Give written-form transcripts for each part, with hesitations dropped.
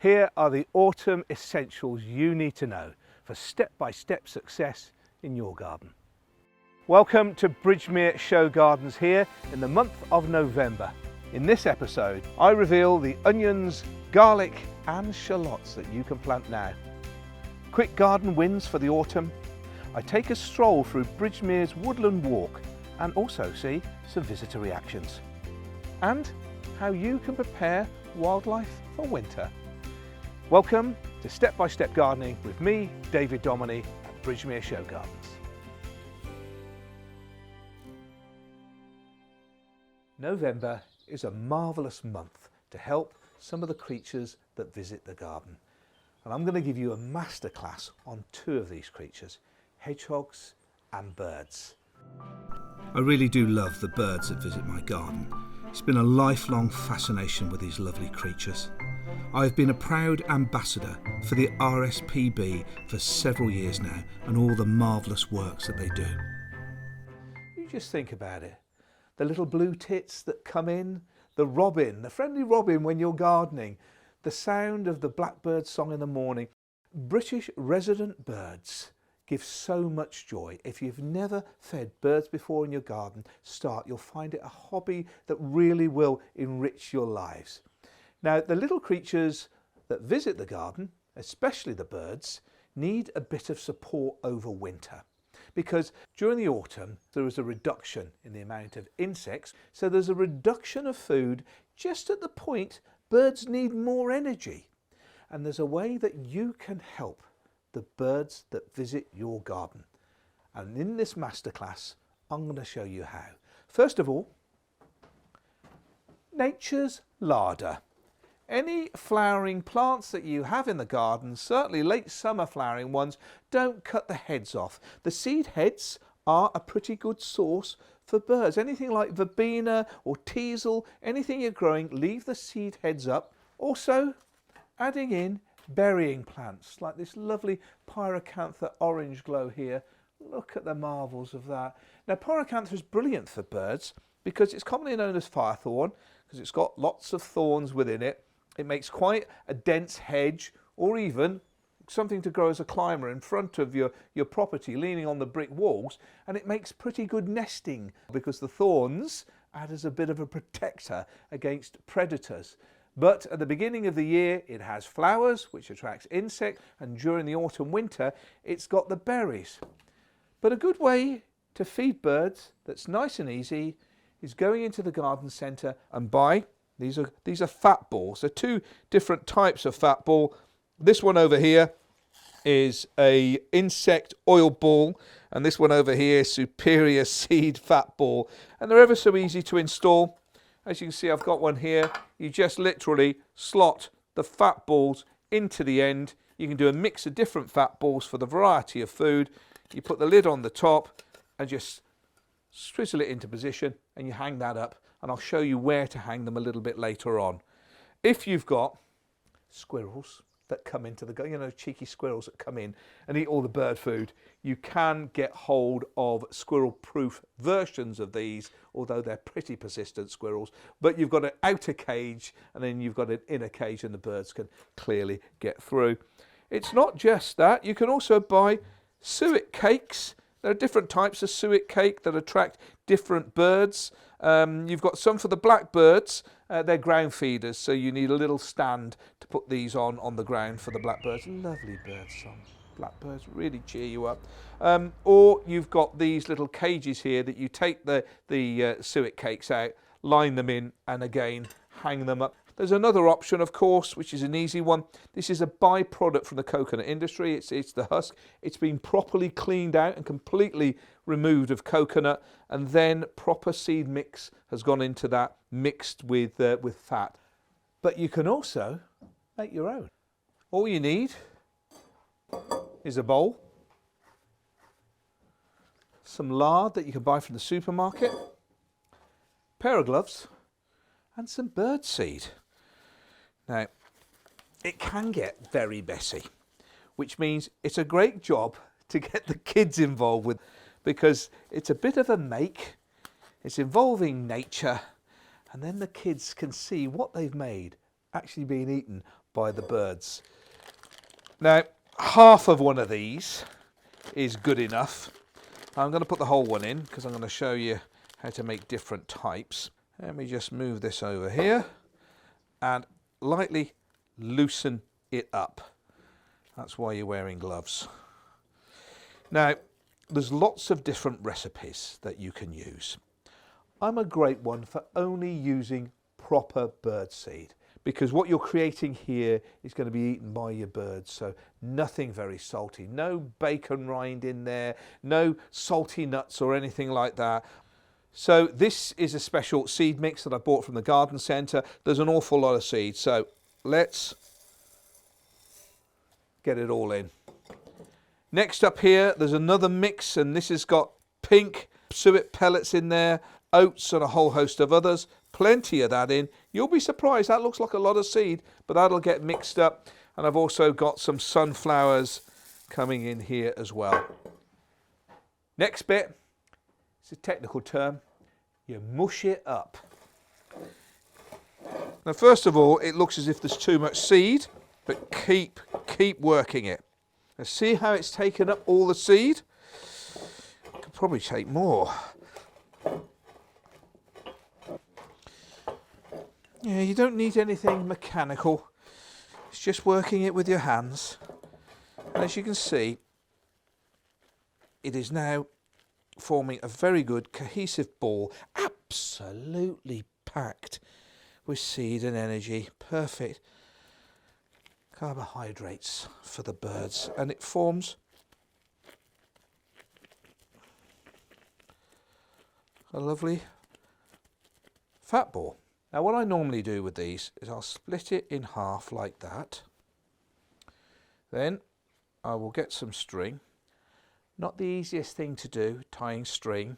Here are the autumn essentials you need to know for step-by-step success in your garden. Welcome to Bridgemere Show Gardens here in the month of November. In this episode, I reveal the onions, garlic and shallots that you can plant now. Quick garden wins for the autumn. I take a stroll through Bridgemere's Woodland Walk and also see some visitor reactions. And how you can prepare wildlife for winter. Welcome to Step by Step Gardening with me, David Domoney at Bridgemere Show Gardens. November is a marvellous month to help some of the creatures that visit the garden. And I'm going to give you a masterclass on two of these creatures, hedgehogs and birds. I really do love the birds that visit my garden. It's been a lifelong fascination with these lovely creatures. I've been a proud ambassador for the RSPB for several years now and all the marvellous works that they do. You just think about it. The little blue tits that come in, the robin, the friendly robin when you're gardening, the sound of the blackbird's song in the morning. British resident birds give so much joy. If you've never fed birds before in your garden, start. You'll find it a hobby that really will enrich your lives. Now, the little creatures that visit the garden, especially the birds, need a bit of support over winter because during the autumn there is a reduction in the amount of insects, so there's a reduction of food just at the point birds need more energy. And there's a way that you can help the birds that visit your garden. And in this masterclass, I'm going to show you how. First of all, nature's larder. Any flowering plants that you have in the garden, certainly late summer flowering ones, don't cut the heads off. The seed heads are a pretty good source for birds. Anything like verbena or teasel, anything you're growing, leave the seed heads up. Also, adding in berrying plants like this lovely pyracantha orange glow here. Look at the marvels of that. Now, pyracantha is brilliant for birds because it's commonly known as firethorn because it's got lots of thorns within it. It makes quite a dense hedge or even something to grow as a climber in front of your property, leaning on the brick walls, and it makes pretty good nesting because the thorns add as a bit of a protector against predators. But at the beginning of the year it has flowers which attracts insects, and during the autumn winter it's got the berries. But a good way to feed birds that's nice and easy is going into the garden centre and buy these are fat balls. There are two different types of fat ball. This one over here is a insect oil ball, and this one over here is superior seed fat ball, and they're ever so easy to install. As you can see, I've got one here. You just literally slot the fat balls into the end. You can do a mix of different fat balls for the variety of food. You put the lid on the top and just swizzle it into position, and you hang that up, and I'll show you where to hang them a little bit later on. If you've got squirrels that come into the garden, you know, cheeky squirrels that come in and eat all the bird food, you can get hold of squirrel-proof versions of these, although they're pretty persistent squirrels. But you've got an outer cage and then you've got an inner cage, and the birds can clearly get through. It's not just that. You can also buy suet cakes. There are different types of suet cake that attract different birds. You've got some for the blackbirds. They're ground feeders, so you need a little stand to put these on the ground for the blackbirds. Lovely bird song. Blackbirds really cheer you up. Or you've got these little cages here that you take the suet cakes out, line them in, and again hang them up. There's another option, of course, which is an easy one. This is a byproduct from the coconut industry. It's the husk. It's been properly cleaned out and completely removed of coconut, and then proper seed mix has gone into that, mixed with fat. But you can also make your own. All you need is a bowl, some lard that you can buy from the supermarket, a pair of gloves, and some bird seed. Now, it can get very messy, which means it's a great job to get the kids involved with, because it's a bit of a make, it's involving nature, and then the kids can see what they've made actually being eaten by the birds. Now, half of one of these is good enough. I'm going to put the whole one in because I'm going to show you how to make different types. Let me just move this over here and lightly loosen it up. That's why you're wearing gloves. Now, there's lots of different recipes that you can use. I'm a great one for only using proper bird seed, because what you're creating here is going to be eaten by your birds, so nothing very salty. No bacon rind in there, no salty nuts or anything like that. So this is a special seed mix that I bought from the garden centre. There's an awful lot of seeds, so let's get it all in. Next up here, there's another mix, and this has got pink suet pellets in there, oats and a whole host of others. Plenty of that in. You'll be surprised, that looks like a lot of seed, but that'll get mixed up. And I've also got some sunflowers coming in here as well. Next bit, it's a technical term, you mush it up. Now first of all, it looks as if there's too much seed, but keep working it. Now see how it's taken up all the seed? Could probably take more. Yeah, you don't need anything mechanical. It's just working it with your hands. And as you can see, it is now forming a very good cohesive ball, absolutely packed with seed and energy. Perfect carbohydrates for the birds, and it forms a lovely fat ball. Now what I normally do with these is I'll split it in half like that. Then I will get some string. Not the easiest thing to do, tying string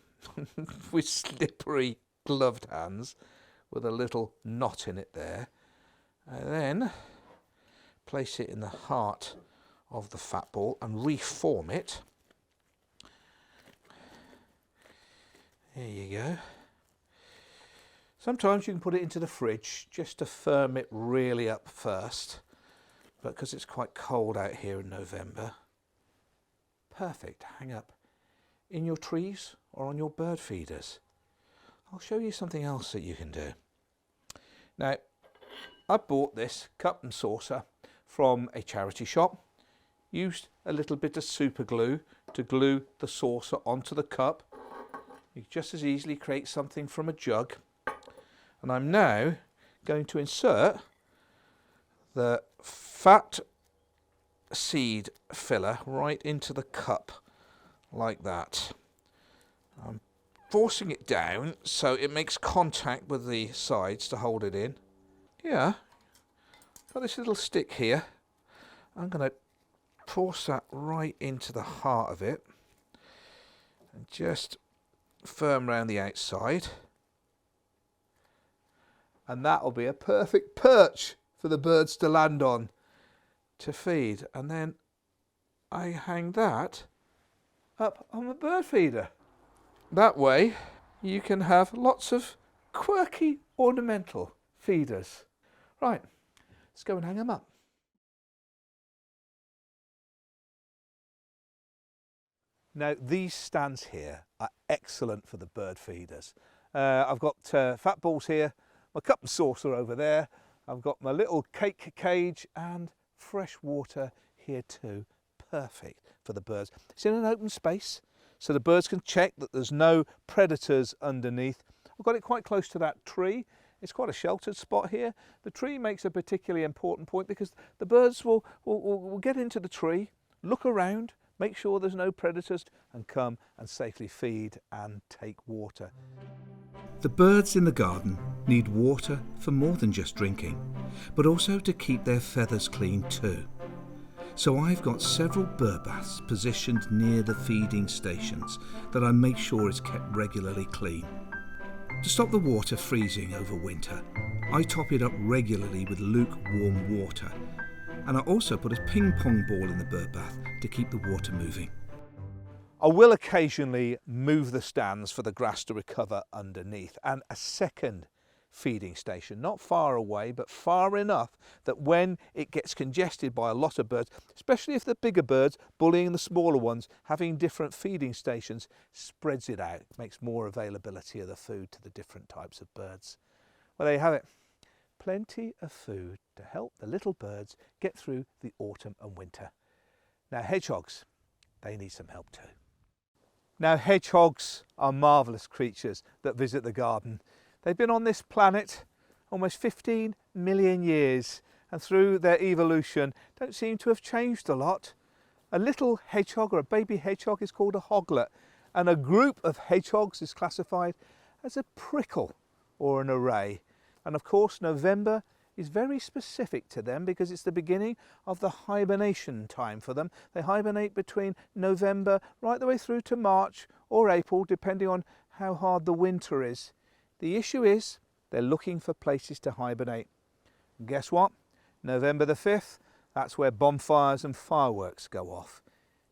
with slippery gloved hands with a little knot in it there. And then place it in the heart of the fat ball and reform it. There you go. Sometimes you can put it into the fridge just to firm it really up first, but because it's quite cold out here in November, perfect to hang up in your trees or on your bird feeders. I'll show you something else that you can do. Now, I bought this cup and saucer from a charity shop, used a little bit of super glue to glue the saucer onto the cup. You can just as easily create something from a jug. And I'm now going to insert the fat seed filler right into the cup like that. I'm forcing it down so it makes contact with the sides to hold it in. Yeah, got this little stick here. I'm going to force that right into the heart of it and just firm around the outside. And that'll be a perfect perch for the birds to land on to feed. And then I hang that up on the bird feeder. That way you can have lots of quirky ornamental feeders. Right, let's go and hang them up. Now these stands here are excellent for the bird feeders. I've got fat balls here, my cup and saucer over there, I've got my little cake cage and fresh water here too. Perfect for the birds. It's in an open space so the birds can check that there's no predators underneath. I've got it quite close to that tree. It's quite a sheltered spot here. The tree makes a particularly important point because the birds will get into the tree, look around, make sure there's no predators and come and safely feed and take water. The birds in the garden need water for more than just drinking, but also to keep their feathers clean too. So I've got several bird baths positioned near the feeding stations that I make sure is kept regularly clean. To stop the water freezing over winter, I top it up regularly with lukewarm water, and I also put a ping pong ball in the bird bath to keep the water moving. I will occasionally move the stands for the grass to recover underneath, and a second feeding station, not far away, but far enough that when it gets congested by a lot of birds, especially if the bigger birds bullying the smaller ones, having different feeding stations spreads it out, makes more availability of the food to the different types of birds. Well, there you have it. Plenty of food to help the little birds get through the autumn and winter. Now, hedgehogs, they need some help too. Now, hedgehogs are marvellous creatures that visit the garden. They've been on this planet almost 15 million years, and through their evolution don't seem to have changed a lot. A little hedgehog or a baby hedgehog is called a hoglet, and a group of hedgehogs is classified as a prickle or an array. And of course, November is very specific to them because it's the beginning of the hibernation time for them. They hibernate between November right the way through to March or April, depending on how hard the winter is. The issue is they're looking for places to hibernate. And guess what? November the 5th, that's where bonfires and fireworks go off.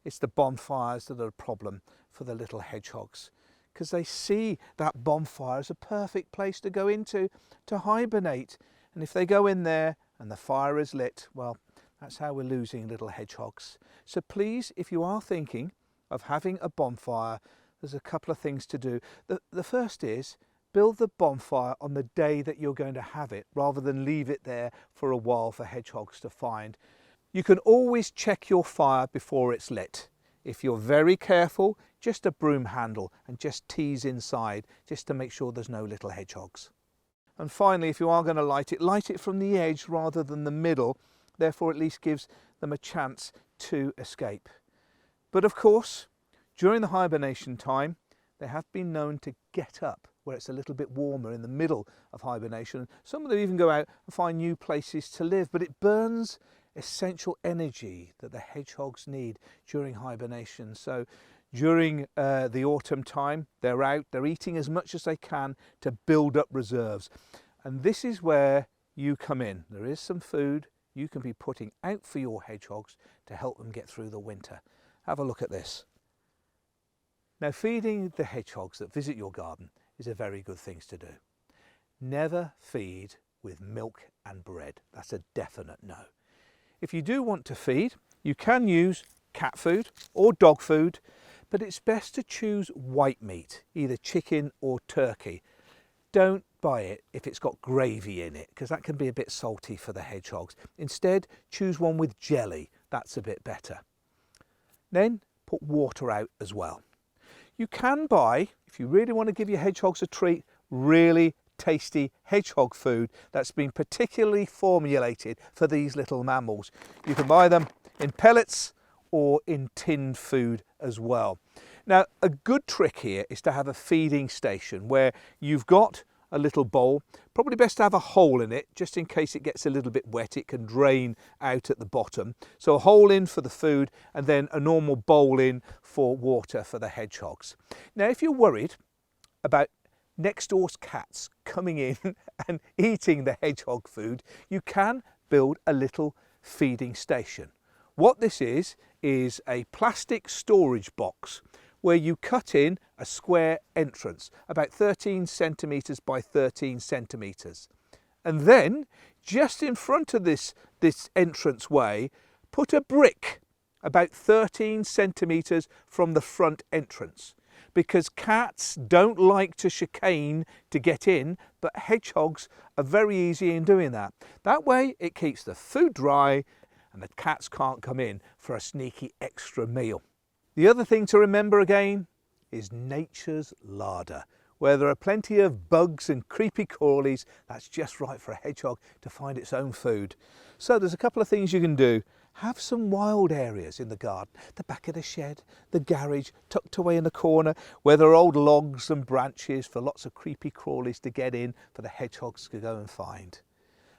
It's the bonfires that are a problem for the little hedgehogs, because they see that bonfire as a perfect place to go into to hibernate. And if they go in there and the fire is lit, well, that's how we're losing little hedgehogs. So please, if you are thinking of having a bonfire, there's a couple of things to do. The first is build the bonfire on the day that you're going to have it, rather than leave it there for a while for hedgehogs to find. You can always check your fire before it's lit. If you're very careful, just a broom handle and just tease inside, just to make sure there's no little hedgehogs. And finally, if you are going to light it from the edge rather than the middle, therefore at least gives them a chance to escape. But of course, during the hibernation time, they have been known to get up where it's a little bit warmer in the middle of hibernation. Some of them even go out and find new places to live, but it burns essential energy that the hedgehogs need during hibernation. So during the autumn time, they're out, they're eating as much as they can to build up reserves. And this is where you come in. There is some food you can be putting out for your hedgehogs to help them get through the winter. Have a look at this. Now, feeding the hedgehogs that visit your garden is a very good thing to do. Never feed with milk and bread. That's a definite no. If you do want to feed, you can use cat food or dog food, but it's best to choose white meat, either chicken or turkey. Don't buy it if it's got gravy in it, because that can be a bit salty for the hedgehogs. Instead, choose one with jelly. That's a bit better. Then put water out as well. You can buy, if you really want to give your hedgehogs a treat, really tasty hedgehog food that's been particularly formulated for these little mammals. You can buy them in pellets or in tinned food as well. Now, a good trick here is to have a feeding station where you've got a little bowl, probably best to have a hole in it just in case it gets a little bit wet. It can drain out at the bottom. So a hole in for the food and then a normal bowl in for water for the hedgehogs. Now, if you're worried about next door's cats coming in and eating the hedgehog food, you can build a little feeding station. What this is a plastic storage box where you cut in a square entrance, about 13 centimetres by 13 centimetres. And then, just in front of this entrance way, put a brick about 13 centimetres from the front entrance. Because cats don't like to chicane to get in, but hedgehogs are very easy in doing that. That way it keeps the food dry and the cats can't come in for a sneaky extra meal. The other thing to remember again is nature's larder. Where there are plenty of bugs and creepy crawlies, that's just right for a hedgehog to find its own food. So there's a couple of things you can do. Have some wild areas in the garden, the back of the shed, the garage, tucked away in the corner, where there are old logs and branches for lots of creepy crawlies to get in for the hedgehogs to go and find.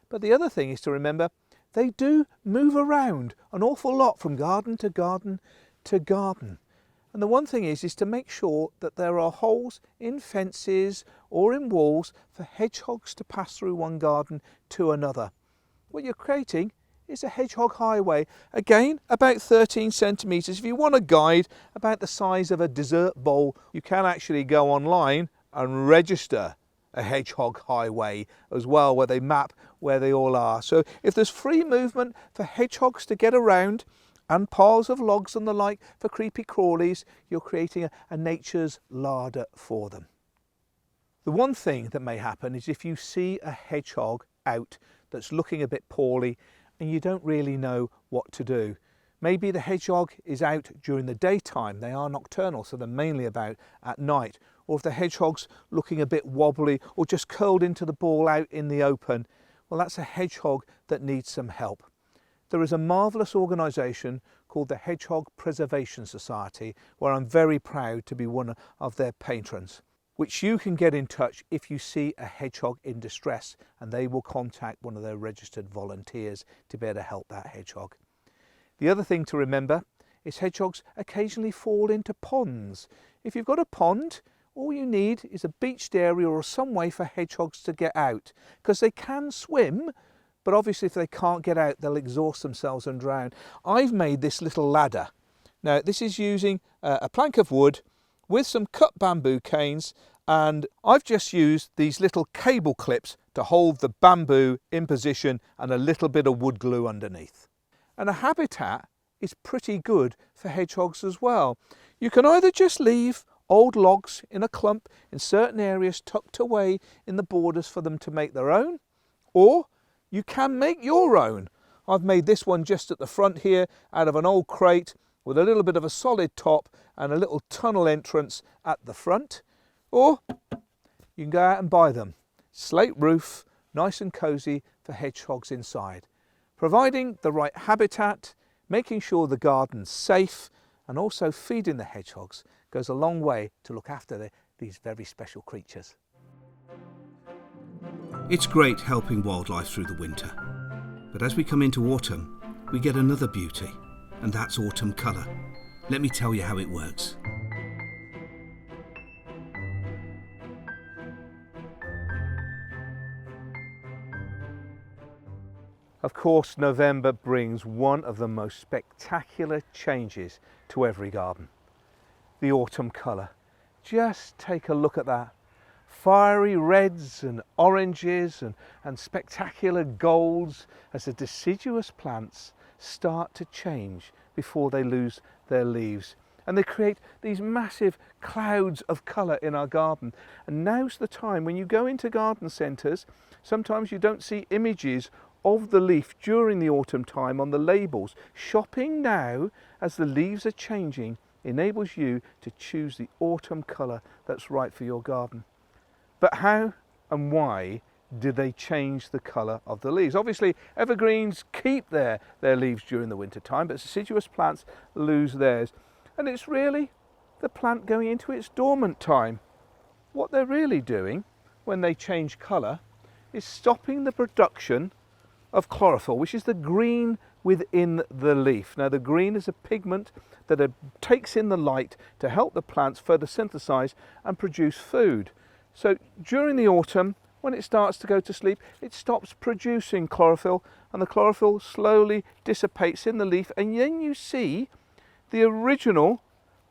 But the other thing is to remember, they do move around an awful lot from garden to garden to garden. And the one thing is to make sure that there are holes in fences or in walls for hedgehogs to pass through one garden to another. What you're creating is a hedgehog highway, again about 13 centimetres. If you want a guide about the size of a dessert bowl, you can actually go online and register a hedgehog highway as well, where they map where they all are. So if there's free movement for hedgehogs to get around and piles of logs and the like for creepy crawlies, you're creating a nature's larder for them. The one thing that may happen is if you see a hedgehog out that's looking a bit poorly and you don't really know what to do. Maybe the hedgehog is out during the daytime. They are nocturnal, so they're mainly about at night. Or if the hedgehog's looking a bit wobbly or just curled into the ball out in the open, well, that's a hedgehog that needs some help. There is a marvellous organisation called the Hedgehog Preservation Society, where I'm very proud to be one of their patrons, which you can get in touch if you see a hedgehog in distress, and they will contact one of their registered volunteers to be able to help that hedgehog. The other thing to remember is hedgehogs occasionally fall into ponds. If you've got a pond, all you need is a beached area or some way for hedgehogs to get out, because they can swim, but obviously if they can't get out, they'll exhaust themselves and drown. I've made this little ladder. Now, this is using a plank of wood with some cut bamboo canes, and I've just used these little cable clips to hold the bamboo in position and a little bit of wood glue underneath. And a habitat is pretty good for hedgehogs as well. You can either just leave old logs in a clump in certain areas tucked away in the borders for them to make their own, or you can make your own. I've made this one just at the front here out of an old crate with a little bit of a solid top and a little tunnel entrance at the front, or you can go out and buy them. Slate roof, nice and cosy for hedgehogs inside. Providing the right habitat, making sure the garden's safe, and also feeding the hedgehogs goes a long way to look after these very special creatures. It's great helping wildlife through the winter, but as we come into autumn, we get another beauty, and that's autumn colour. Let me tell you how it works. Of course, November brings one of the most spectacular changes to every garden. The autumn colour. Just take a look at that. Fiery reds and oranges and spectacular golds as the deciduous plants start to change before they lose their leaves. And they create these massive clouds of colour in our garden. And now's the time when you go into garden centres, sometimes you don't see images of the leaf during the autumn time on the labels. Shopping now as the leaves are changing enables you to choose the autumn colour that's right for your garden. But how and why do they change the colour of the leaves? Obviously evergreens keep their leaves during the winter time, but deciduous plants lose theirs. And it's really the plant going into its dormant time. What they're really doing when they change colour is stopping the production of chlorophyll, which is the green within the leaf. Now, the green is a pigment that takes in the light to help the plants photosynthesize and produce food. So during the autumn, when it starts to go to sleep, it stops producing chlorophyll, and the chlorophyll slowly dissipates in the leaf, and then you see the original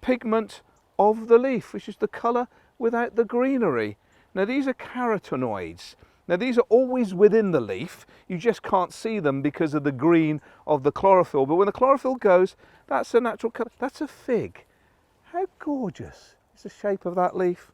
pigment of the leaf, which is the colour without the greenery. Now, these are carotenoids. Now, these are always within the leaf. You just can't see them because of the green of the chlorophyll. But when the chlorophyll goes, that's a natural colour. That's a fig. How gorgeous is the shape of that leaf?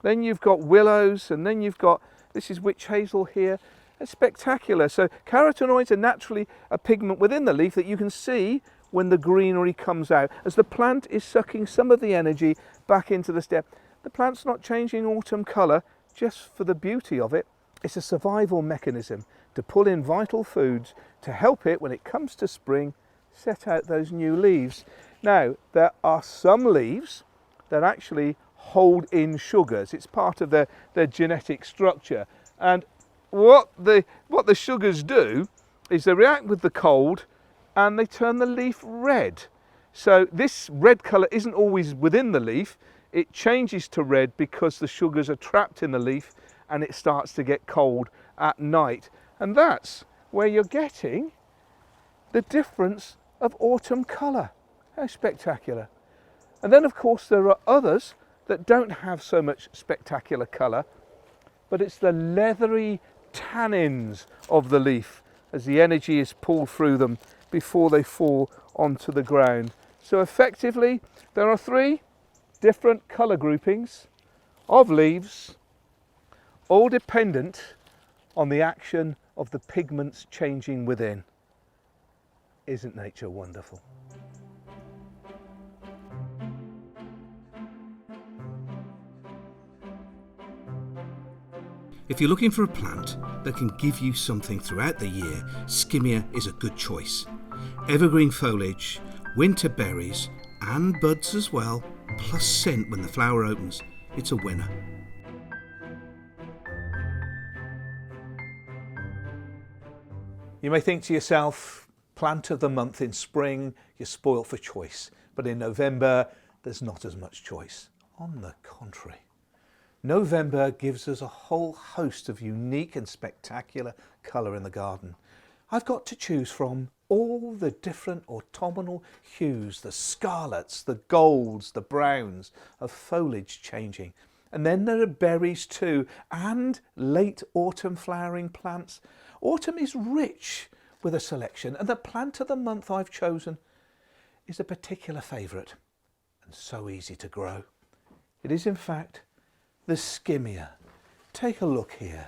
Then you've got willows, and then you've got, this is witch hazel here. It's spectacular. So carotenoids are naturally a pigment within the leaf that you can see when the greenery comes out. As the plant is sucking some of the energy back into the stem. The plant's not changing autumn colour just for the beauty of it. It's a survival mechanism to pull in vital foods to help it, when it comes to spring, set out those new leaves. Now, there are some leaves that actually hold in sugars. It's part of their genetic structure. And what the sugars do is they react with the cold and they turn the leaf red. So this red colour isn't always within the leaf. It changes to red because the sugars are trapped in the leaf and it starts to get cold at night. And that's where you're getting the difference of autumn colour. How spectacular. And then, of course, there are others that don't have so much spectacular colour. but it's the leathery tannins of the leaf as the energy is pulled through them before they fall onto the ground. So effectively, there are 3 different colour groupings of leaves, all dependent on the action of the pigments changing within. Isn't nature wonderful? If you're looking for a plant that can give you something throughout the year, Skimmia is a good choice. Evergreen foliage, winter berries and buds as well, plus scent when the flower opens. It's a winner. You may think to yourself, plant of the month in spring, you're spoilt for choice. But in November, there's not as much choice. On the contrary, November gives us a whole host of unique and spectacular colour in the garden. I've got to choose from all the different autumnal hues, the scarlets, the golds, the browns of foliage changing. And then there are berries too, and late autumn flowering plants. Autumn is rich with a selection, and the plant of the month I've chosen is a particular favourite and so easy to grow. It is in fact the Skimmia. Take a look here,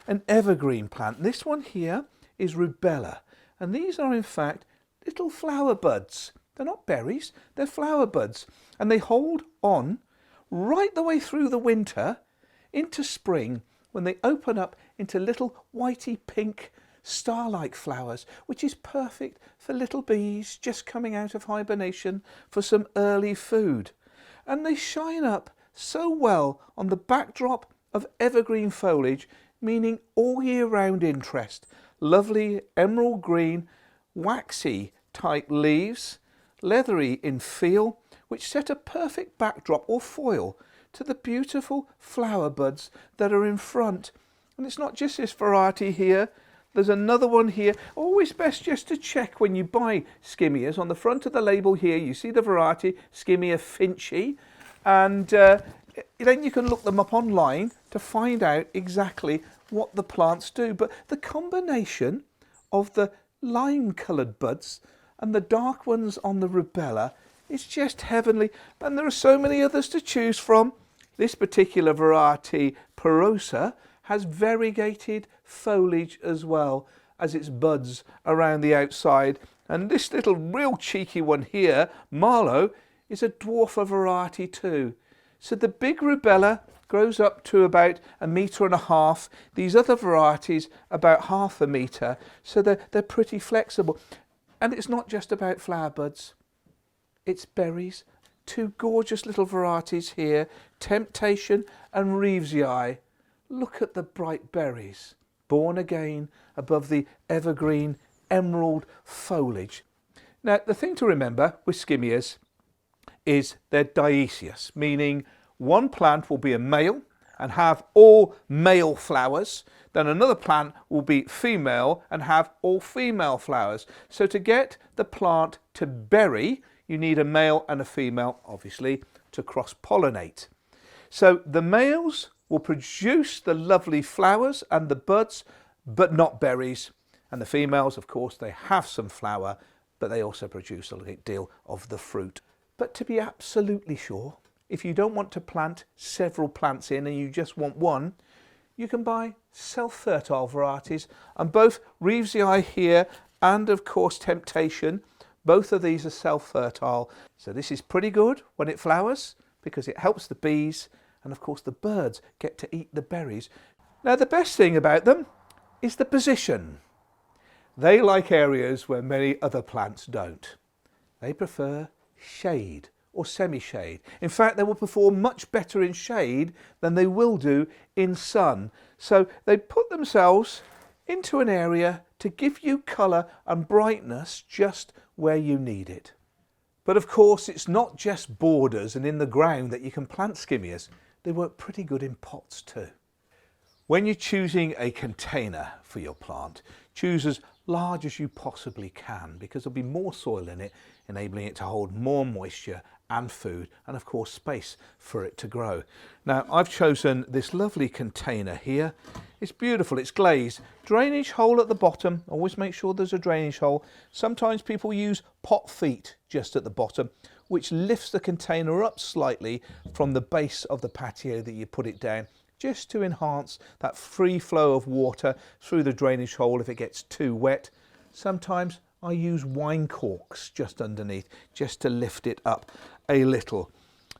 an evergreen plant. This one here is rubella, and these are in fact little flower buds. They're not berries, they're flower buds, and they hold on right the way through the winter into spring, when they open up into little whitey pink star-like flowers, which is perfect for little bees just coming out of hibernation for some early food. And they shine up so well on the backdrop of evergreen foliage, meaning all year round interest. Lovely emerald green, waxy type leaves, leathery in feel, which set a perfect backdrop or foil to the beautiful flower buds that are in front. And it's not just this variety here, there's another one here. Always best just to check when you buy skimmias. On the front of the label here you see the variety Skimmia Finchy, and then you can look them up online to find out exactly what the plants do. But the combination of the lime coloured buds and the dark ones on the rubella is just heavenly, and there are so many others to choose from. This particular variety, Perosa, has variegated foliage as well as its buds around the outside. And this little real cheeky one here, Marlowe, is a dwarfer variety too. So the big rubella grows up to about 1.5 meters. These other varieties about 0.5 meters. So they're pretty flexible. And it's not just about flower buds. It's berries. 2 gorgeous little varieties here, Temptation and Reevesii. Look at the bright berries, born again above the evergreen emerald foliage. Now, the thing to remember with skimmias is they're dioecious, meaning one plant will be a male and have all male flowers, then another plant will be female and have all female flowers. So to get the plant to berry, you need a male and a female, obviously, to cross-pollinate. So the males will produce the lovely flowers and the buds, but not berries. And the females, of course, they have some flower, but they also produce a great deal of the fruit. But to be absolutely sure, if you don't want to plant several plants in and you just want one, you can buy self-fertile varieties. And both Reevesii here and, of course, Temptation, both of these are self-fertile. So this is pretty good when it flowers because it helps the bees, and of course the birds get to eat the berries. Now the best thing about them is the position. They like areas where many other plants don't. They prefer shade or semi-shade. In fact, they will perform much better in shade than they will do in sun. So they put themselves into an area to give you colour and brightness just where you need it. But of course, it's not just borders and in the ground that you can plant skimmias. They work pretty good in pots too. When you're choosing a container for your plant, choose as large as you possibly can, because there'll be more soil in it, enabling it to hold more moisture and food, and of course space for it to grow. Now I've chosen this lovely container here. It's beautiful, it's glazed, drainage hole at the bottom. Always make sure there's a drainage hole. Sometimes people use pot feet just at the bottom, which lifts the container up slightly from the base of the patio that you put it down, just to enhance that free flow of water through the drainage hole if it gets too wet. Sometimes I use wine corks just underneath, just to lift it up a little.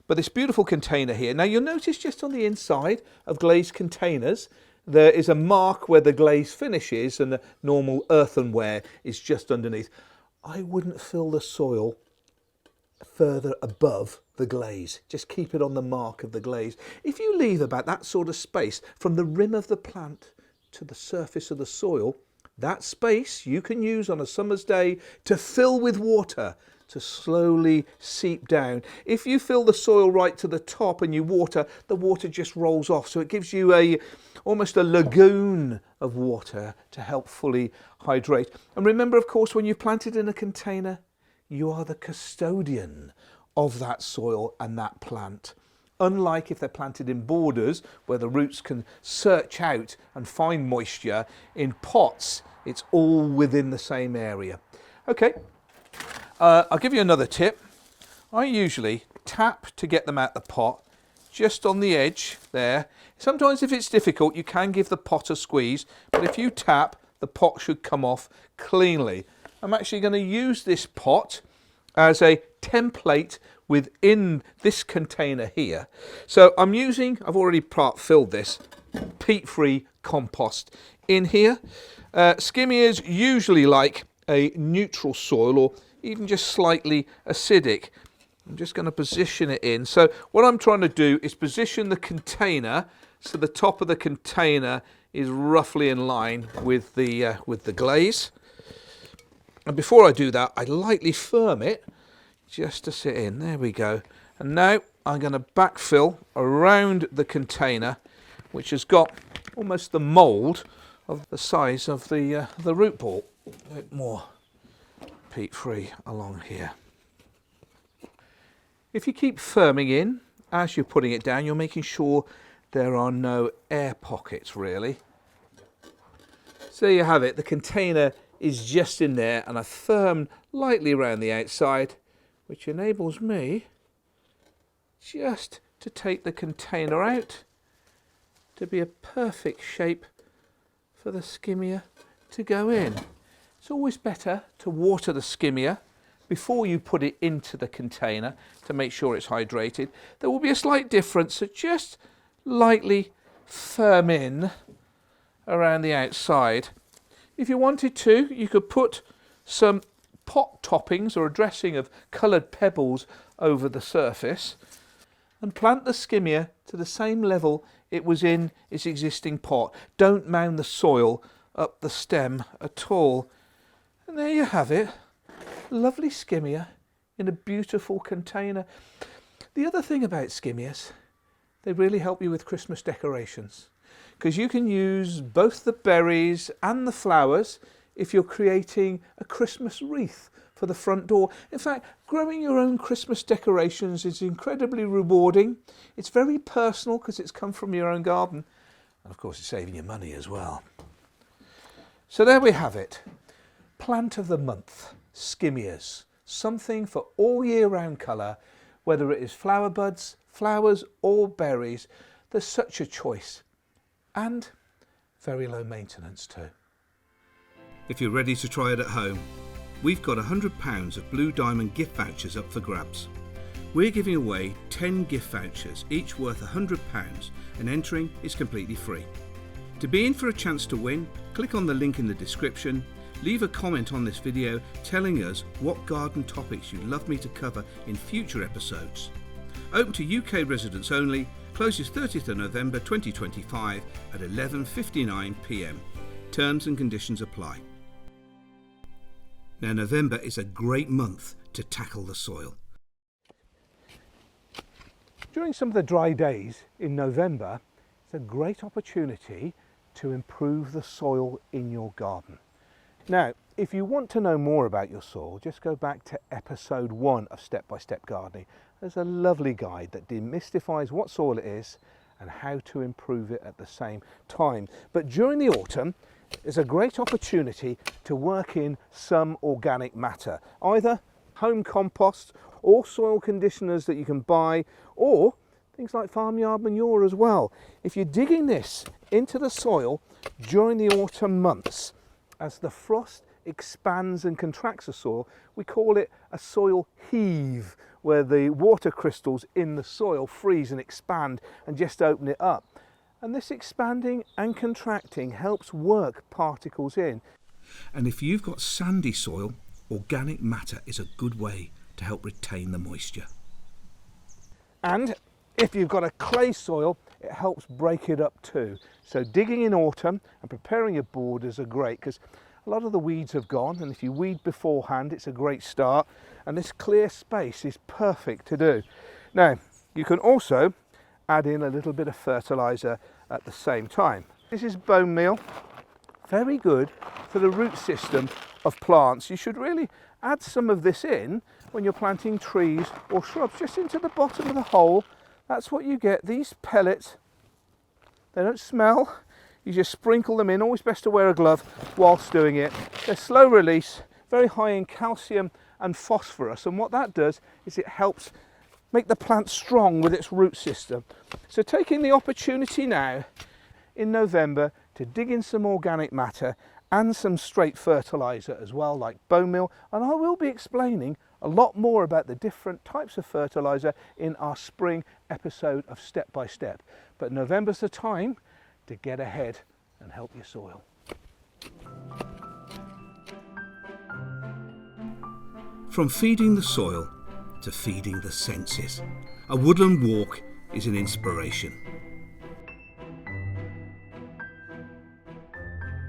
But this beautiful container here, now you'll notice just on the inside of glazed containers, there is a mark where the glaze finishes and the normal earthenware is just underneath. I wouldn't fill the soil further above the glaze. Just keep it on the mark of the glaze. If you leave about that sort of space from the rim of the plant to the surface of the soil, that space you can use on a summer's day to fill with water to slowly seep down. If you fill the soil right to the top and you water, the water just rolls off. So it gives you almost a lagoon of water to help fully hydrate. And remember, of course, when you've planted in a container, you are the custodian of that soil and that plant. Unlike if they're planted in borders where the roots can search out and find moisture, in pots it's all within the same area. Okay, I'll give you another tip. I usually tap to get them out the pot, just on the edge there. Sometimes if it's difficult you can give the pot a squeeze, but if you tap, the pot should come off cleanly. I'm actually going to use this pot as a template within this container here. So I'm using, I've already part filled this, peat-free compost in here. Skimmias usually like a neutral soil or even just slightly acidic. I'm just going to position it in. So what I'm trying to do is position the container so the top of the container is roughly in line with the glaze. And before I do that, I lightly firm it just to sit in. There we go. And now I'm going to backfill around the container, which has got almost the mould of the size of the root ball. A bit more peat-free along here. If you keep firming in as you're putting it down, you're making sure there are no air pockets really. So there you have it. The container is just in there, and I firmed lightly around the outside, which enables me just to take the container out to be a perfect shape for the skimmia to go in. It's always better to water the skimmia before you put it into the container to make sure it's hydrated. There will be a slight difference, so just lightly firm in around the outside. If you wanted to, you could put some pot toppings or a dressing of coloured pebbles over the surface and plant the skimmia to the same level it was in its existing pot. Don't mound the soil up the stem at all. And there you have it. Lovely skimmia in a beautiful container. The other thing about skimmias, they really help you with Christmas decorations, because you can use both the berries and the flowers if you're creating a Christmas wreath for the front door. In fact, growing your own Christmas decorations is incredibly rewarding. It's very personal because it's come from your own garden, and of course it's saving you money as well. So there we have it. Plant of the month, skimmias. Something for all year round colour, whether it is flower buds, flowers or berries. There's such a choice, and very low maintenance too. If you're ready to try it at home, we've got £100 of Blue Diamond gift vouchers up for grabs. We're giving away 10 gift vouchers, each worth £100, and entering is completely free. To be in for a chance to win, click on the link in the description, leave a comment on this video telling us what garden topics you'd love me to cover in future episodes. Open to UK residents only, closes 30th of November 2025 at 11:59 PM. Terms and conditions apply. Now, November is a great month to tackle the soil. During some of the dry days in November, it's a great opportunity to improve the soil in your garden. Now, if you want to know more about your soil, just go back to episode 1 of Step by Step Gardening. There's a lovely guide that demystifies what soil it is and how to improve it at the same time. But during the autumn, it's a great opportunity to work in some organic matter, either home compost or soil conditioners that you can buy, or things like farmyard manure as well. If you're digging this into the soil during the autumn months, as the frost expands and contracts the soil, we call it a soil heave, where the water crystals in the soil freeze and expand and just open it up. And this expanding and contracting helps work particles in. And if you've got sandy soil, organic matter is a good way to help retain the moisture. And if you've got a clay soil, it helps break it up too. So digging in autumn and preparing your borders are great, because a lot of the weeds have gone, and if you weed beforehand, it's a great start. And this clear space is perfect to do. Now, you can also add in a little bit of fertiliser at the same time. This is bone meal, very good for the root system of plants. You should really add some of this in when you're planting trees or shrubs, just into the bottom of the hole. That's what you get. These pellets, they don't smell. You just sprinkle them in. Always best to wear a glove whilst doing it. They're slow release, very high in calcium and phosphorus, and what that does is it helps make the plant strong with its root system. So taking the opportunity now in November to dig in some organic matter and some straight fertiliser as well, like bone meal, and I will be explaining a lot more about the different types of fertiliser in our spring episode of Step by Step. But November's the time to get ahead and help your soil. From feeding the soil to feeding the senses, a woodland walk is an inspiration.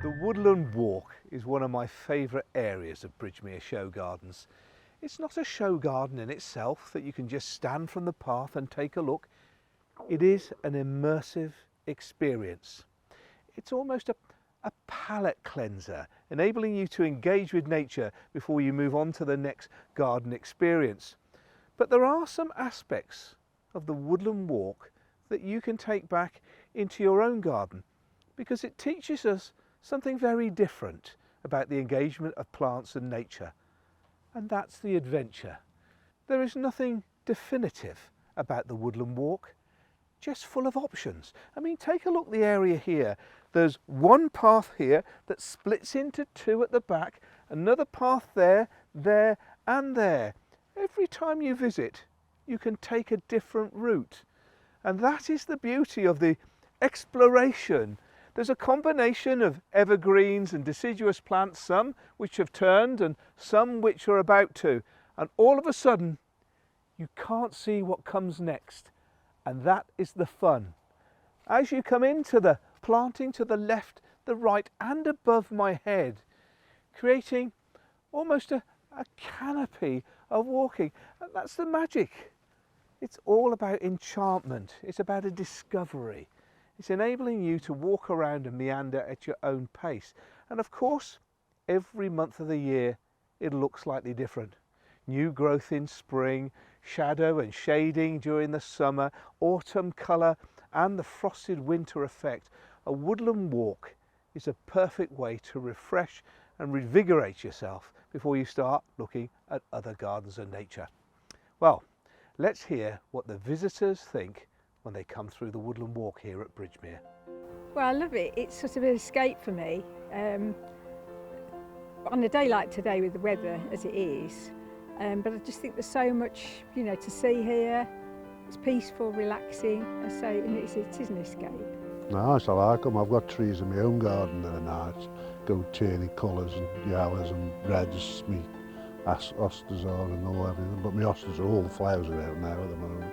The Woodland Walk is one of my favourite areas of Bridgemere Show Gardens. It's not a show garden in itself that you can just stand from the path and take a look. It is an immersive experience. It's almost a palate cleanser, enabling you to engage with nature before you move on to the next garden experience. But there are some aspects of the Woodland Walk that you can take back into your own garden, because it teaches us something very different about the engagement of plants and nature, and that's the adventure. There is nothing definitive about the Woodland Walk, just full of options. I mean, take a look at the area here. There's one path here that splits into two at the back, another path there, there and there. Every time you visit, you can take a different route. And that is the beauty of the exploration. There's a combination of evergreens and deciduous plants, some which have turned and some which are about to. And all of a sudden, you can't see what comes next. And that is the fun. As you come into the planting to the left, the right and above my head, creating almost a canopy of walking. And that's the magic. It's all about enchantment. It's about a discovery. It's enabling you to walk around and meander at your own pace. And of course, every month of the year, it looks slightly different. New growth in spring, shadow and shading during the summer, autumn colour and the frosted winter effect. A woodland walk is a perfect way to refresh and revigorate yourself before you start looking at other gardens and nature. Well, let's hear what the visitors think when they come through the Woodland Walk here at Bridgemere. Well, I love it. It's sort of an escape for me. On a day like today with the weather as it is, but I just think there's so much, to see here. It's peaceful, relaxing, and so it is an escape. Nice, I like them. I've got trees in my own garden that are nice. Go turning colours and yellows and reds. Me asters on and all everything. But my asters are all flowers out now at the moment.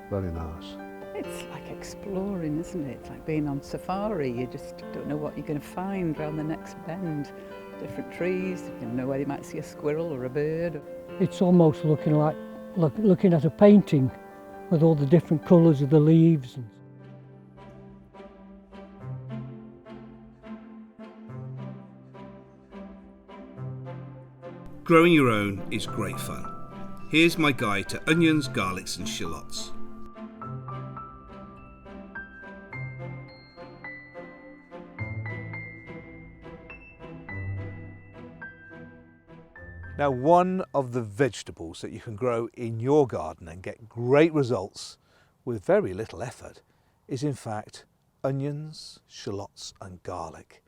Very nice. It's like exploring, isn't it? It's like being on safari. You just don't know what you're going to find round the next bend. Different trees, you don't know whether you might see a squirrel or a bird. It's almost looking like looking at a painting with all the different colours of the leaves. Growing your own is great fun. Here's my guide to onions, garlics and shallots. Now, one of the vegetables that you can grow in your garden and get great results with very little effort is in fact onions, shallots and garlic.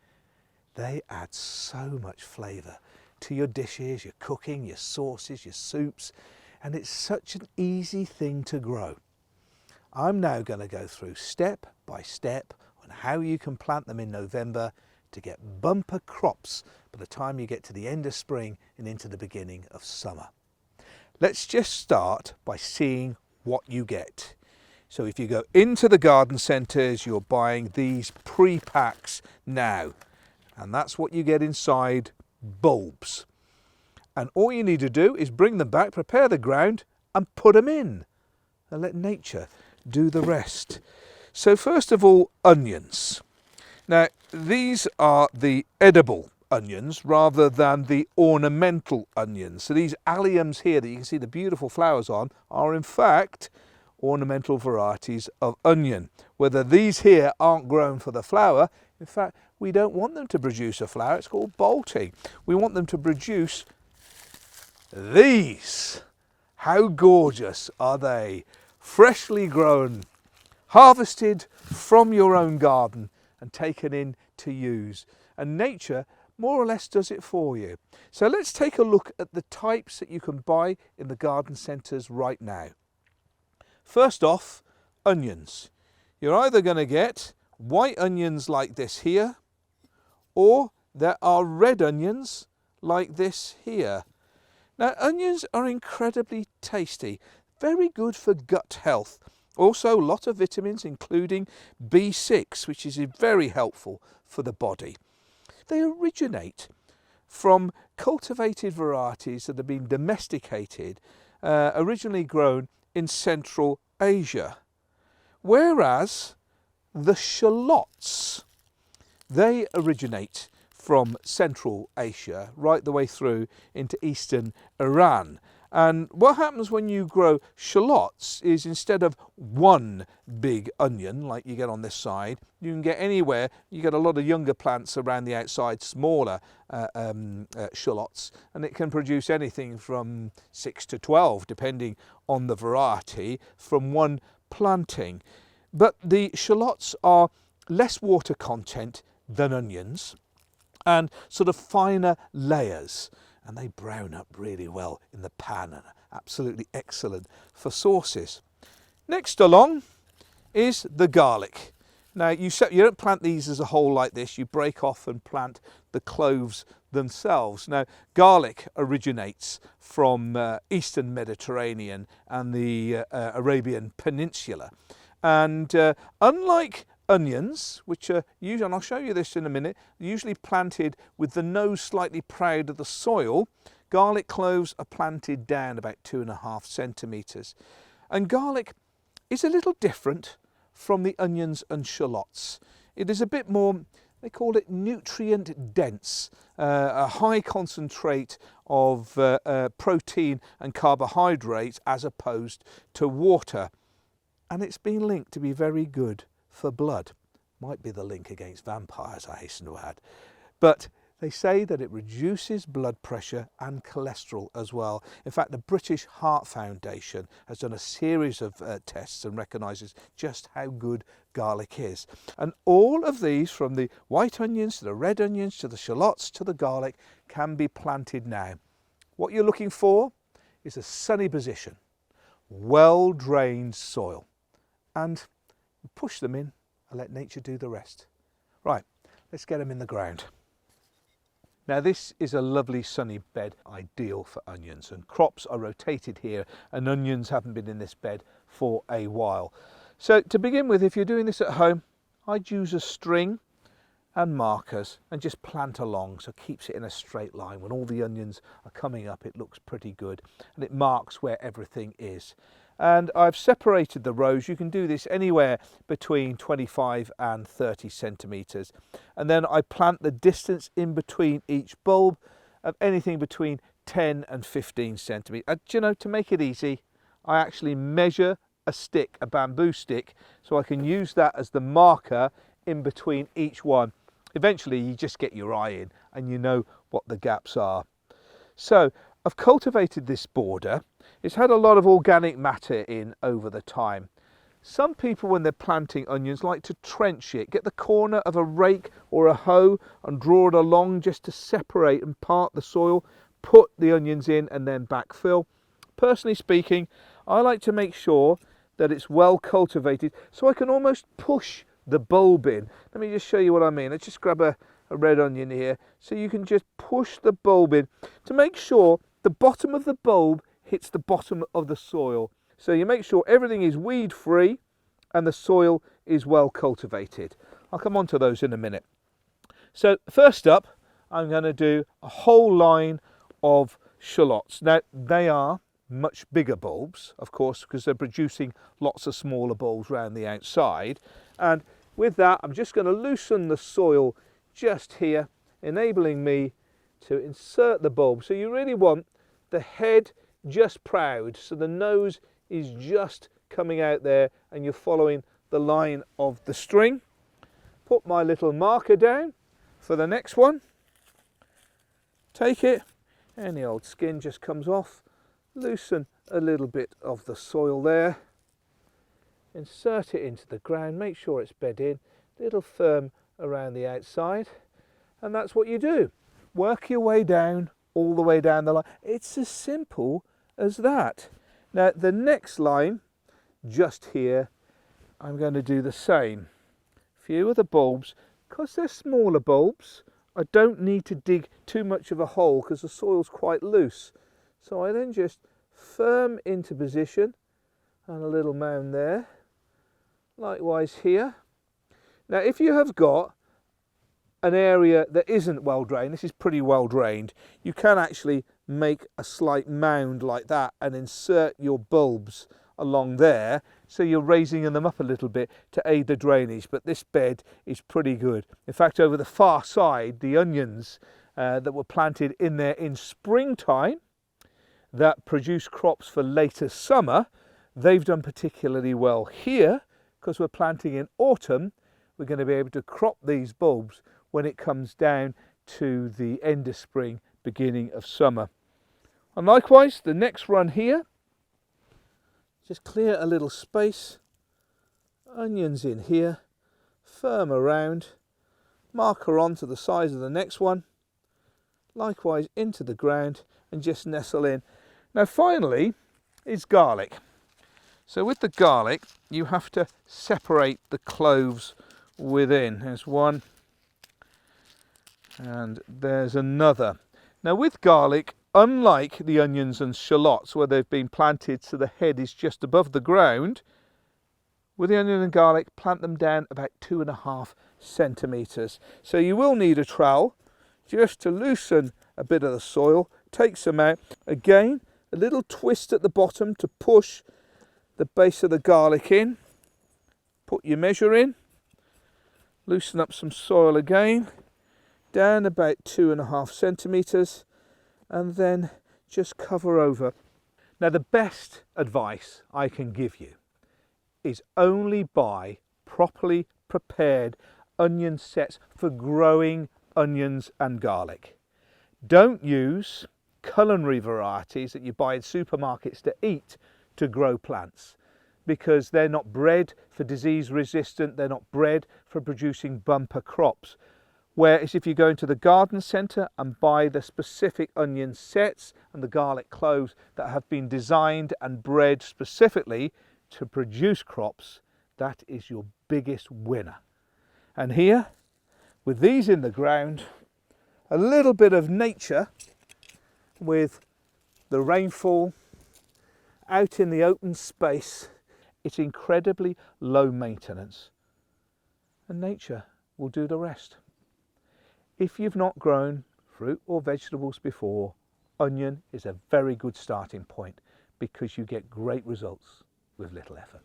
They add so much flavour to your dishes, your cooking, your sauces, your soups, and it's such an easy thing to grow. I'm now going to go through step by step on how you can plant them in November to get bumper crops by the time you get to the end of spring and into the beginning of summer. Let's just start by seeing what you get. So if you go into the garden centres, you're buying these pre-packs now, and that's what you get inside bulbs. And all you need to do is bring them back, prepare the ground and put them in and let nature do the rest. So first of all, onions. Now, these are the edible onions rather than the ornamental onions. So these alliums here that you can see the beautiful flowers on are in fact ornamental varieties of onion. Whether these here aren't grown for the flower, in fact, we don't want them to produce a flower. It's called bolting. We want them to produce these. How gorgeous are they? Freshly grown, harvested from your own garden and taken in to use, and nature more or less does it for you. So let's take a look at the types that you can buy in the garden centres right now. First off, onions. You're either going to get white onions like this here, or there are red onions like this here. Now, onions are incredibly tasty, very good for gut health. Also, a lot of vitamins, including B6, which is very helpful for the body. They originate from cultivated varieties that have been domesticated, originally grown in Central Asia. Whereas the shallots, they originate from Central Asia right the way through into Eastern Iran. And what happens when you grow shallots is instead of one big onion like you get on this side, you can get anywhere, you get a lot of younger plants around the outside, smaller shallots, and it can produce anything from 6 to 12 depending on the variety from one planting. But the shallots are less water content than onions and sort of finer layers, and they brown up really well in the pan and are absolutely excellent for sauces. Next along is the garlic. Now you don't plant these as a whole like this, you break off and plant the cloves themselves. Now garlic originates from Eastern Mediterranean and the Arabian Peninsula, and unlike onions, which are usually, and I'll show you this in a minute, usually planted with the nose slightly proud of the soil, garlic cloves are planted down about 2.5 centimetres. And garlic is a little different from the onions and shallots. It is a bit more, they call it nutrient dense, a high concentrate of protein and carbohydrates as opposed to water. And it's been linked to be very good for blood. Might be the link against vampires, I hasten to add. But they say that it reduces blood pressure and cholesterol as well. In fact, the British Heart Foundation has done a series of tests and recognises just how good garlic is. And all of these, from the white onions to the red onions to the shallots to the garlic, can be planted now. What you're looking for is a sunny position, well-drained soil, and push them in and let nature do the rest. Right, let's get them in the ground. Now this is a lovely sunny bed, ideal for onions, and crops are rotated here and onions haven't been in this bed for a while. So to begin with, if you're doing this at home, I'd use a string and markers and just plant along so it keeps it in a straight line. When all the onions are coming up, it looks pretty good and it marks where everything is. And I've separated the rows. You can do this anywhere between 25 and 30 centimetres. And then I plant the distance in between each bulb of anything between 10 and 15 centimetres. Do you know, to make it easy, I actually measure a stick, a bamboo stick, so I can use that as the marker in between each one. Eventually you just get your eye in and you know what the gaps are. So I've cultivated this border. It's had a lot of organic matter in over the time. Some people, when they're planting onions, like to trench it, get the corner of a rake or a hoe and draw it along just to separate and part the soil, put the onions in and then backfill. Personally speaking, I like to make sure that it's well cultivated so I can almost push the bulb in. Let me just show you what I mean. Let's just grab a red onion here. So you can just push the bulb in to make sure the bottom of the bulb hits the bottom of the soil. So you make sure everything is weed free and the soil is well cultivated. I'll come on to those in a minute. So first up, I'm going to do a whole line of shallots. Now they are much bigger bulbs, of course, because they're producing lots of smaller bulbs around the outside. And with that, I'm just going to loosen the soil just here, enabling me to insert the bulb. So you really want the head just proud, so the nose is just coming out there and you're following the line of the string. Put my little marker down for the next one. Take it, and the old skin just comes off. Loosen a little bit of the soil there, insert it into the ground, make sure it's bed in, a little firm around the outside, and that's what you do. Work your way down, all the way down the line. It's as simple as that. Now the next line, just here, I'm going to do the same. Few of the bulbs, because they're smaller bulbs, I don't need to dig too much of a hole because the soil's quite loose. So I then just firm into position and a little mound there. Likewise here. Now if you have got an area that isn't well drained, this is pretty well drained, you can actually make a slight mound like that and insert your bulbs along there, so you're raising them up a little bit to aid the drainage. But this bed is pretty good. In fact, over the far side, the onions that were planted in there in springtime that produce crops for later summer, they've done particularly well here because we're planting in autumn. We're going to be able to crop these bulbs when it comes down to the end of spring, beginning of summer. And likewise, the next run here, just clear a little space, onions in here, firm around, marker on to the size of the next one, likewise into the ground and just nestle in. Now finally is garlic. So with the garlic you have to separate the cloves within. There's one and there's another. Now with garlic, unlike the onions and shallots where they've been planted so the head is just above the ground, with the onion and garlic, plant them down about 2.5 centimetres. So you will need a trowel just to loosen a bit of the soil, take some out. Again, a little twist at the bottom to push the base of the garlic in. Put your measure in, loosen up some soil again, down about 2.5 centimetres, and then just cover over. Now the best advice I can give you is only buy properly prepared onion sets for growing onions and garlic. Don't use culinary varieties that you buy in supermarkets to eat to grow plants, because they're not bred for disease resistant, they're not bred for producing bumper crops. Whereas if you go into the garden centre and buy the specific onion sets and the garlic cloves that have been designed and bred specifically to produce crops, that is your biggest winner. And here, with these in the ground, a little bit of nature with the rainfall out in the open space, it's incredibly low maintenance, and nature will do the rest. If you've not grown fruit or vegetables before, onion is a very good starting point because you get great results with little effort.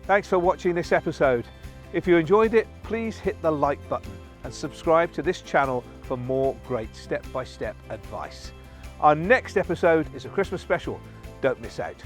Thanks for watching this episode. If you enjoyed it, please hit the like button and subscribe to this channel for more great step-by-step advice. Our next episode is a Christmas special. Don't miss out.